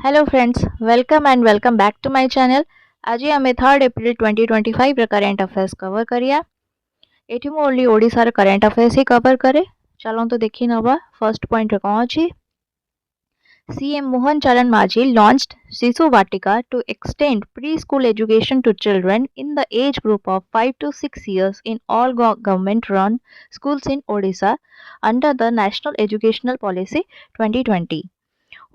Hello friends, welcome back to my channel. आज आम 3 April 2025 current affairs cover करिया। एठी मु ओनली ओडिसा रे करेंट अफेयर्स ही कवर करे। चलो तो देखि नबा फर्स्ट पॉइंट कौन अछि। सीएम मोहन चरण माझी launched Shisu Vatika to extend preschool education to children in the age group of 5 to 6 years in all government run schools in Odisha under the National Educational Policy 2020।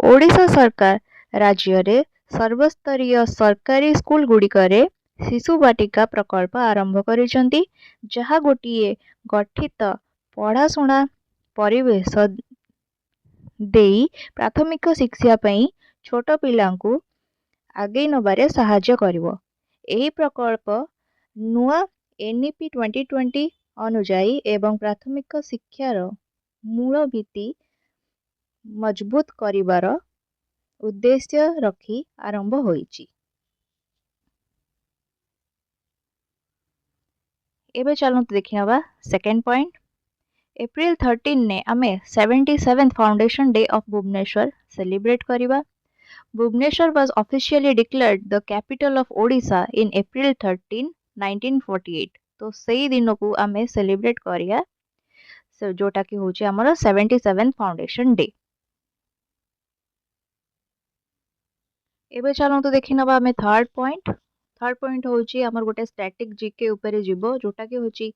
Odisha सरकार राज्य रे सर्वस्तरीय सरकारी school गुड़िकरे शिशु बाटिका प्रकल्प आरंभ करिसेंती, जहा गोटिए गठित पढ़ाशुणा परिवेश देई प्राथमिक शिक्षा पई छोट पिलांकु आगे नबारे साहाय्य करिवो। एही प्रकल्प नुआ एनईपी 2020 अनुजाई एवं प्राथमिक शिक्षार मूल भित्ति मजबूत करिवार उद्देश्य रखी आरंभ होईची। एबे चलंतु देखिनबा सेकेंड पॉइंट। एप्रिल 13 ने आमे 77th foundation day of Bhubaneswar celebrate करिबा। Bhubaneswar was officially declared the capital of Odisha in April 13 1948। तो सेई दिन को आमे सेलिब्रेट करिया जोटा कि होची हमर 77th फाउंडेशन डे। एबे चलंतु देखि नबा आमे थर्ड पॉइंट होची हमर गोटे स्टैटिक जीके ऊपर जीवो जोटा कि होची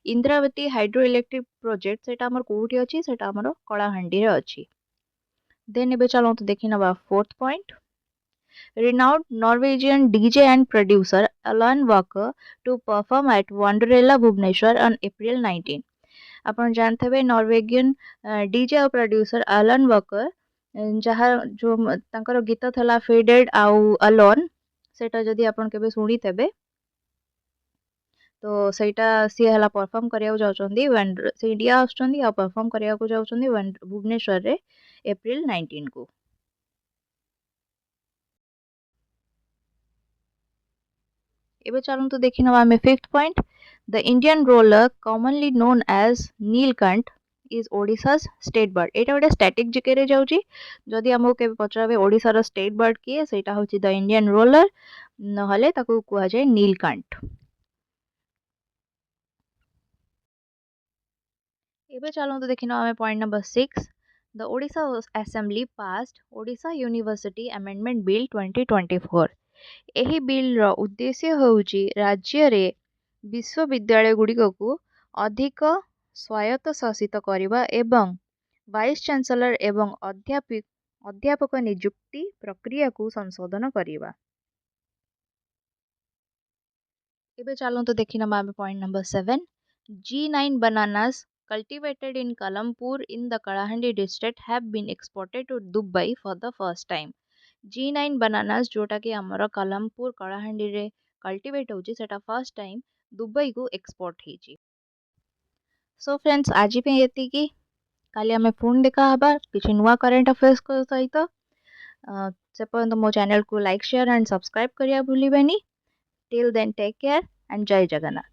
इंद्रावती हाइड्रो इलेक्ट्रिक प्रोजेक्ट सेटा हमर कोठी अछि, सेटा हमर कलाहांडी रे अछि। देन एबे चलंतु देखि नबा fourth point. Renowned Norwegian DJ and producer Alan Walker to perform at Wonderella Bhubaneswar on April 19। अपन जानते हुए नॉर्वेगियन डीजे और प्रोड्यूसर एलन वॉकर जहाँ जो तांकर गीत थला फेडेड आउ अलोन सेटा जदि आपण केबे सुनी तेबे तो सेटा सी हला परफॉर्म करिया जाउचंदी से इंडिया आउचंदी आ परफॉर्म करिया को जाउचंदी भुवनेश्वर रे एप्रिल 19 को। एबे चलंतु देखि नबा में fifth point. The Indian roller commonly known as Neelkanth is Odisha's state bird. एटा गोटे स्टैटिक जीके रे जाउची। जदि हमको केबे पचराबे ओडिसा रो स्टेट बर्ड किए सेटा होची द इंडियन रोलर, नहले ताकू कुआ जाय नीलकंठ। एबे चलंतु देखि नबा में point number 6। The Odisha assembly passed Odisha university amendment bill 2024। एही बिल रो उद्देश्य होउची राज्य रे विश्वविद्यालय गुड़िक को अधिक स्वायत्त शासित करिबा एवं वाइस चांसलर एवं अध्यापक नियुक्ति प्रक्रिया को संशोधन करिबा। एबे चलंतु देखि नबा point number 7। G9 bananas cultivated in Kalampur in the Kalahandi district have been exported to Dubai for the first time। G9 bananas जोटा कि हमर कलमपुर कलाहांडी रे कल्टीवेट होची सेटा फर्स्ट टाइम दुबई को एक्सपोर्ट हेची। सो फ्रेंड्स आज पे एति की काली हमें फोन देखा हबा किछि नुवा करंट अफेयर्स को सहित से पर्यंत मो चैनल को लाइक शेयर एंड सब्सक्राइब करिया भूलिबेनी। Till then take care and जय जगन्नाथ।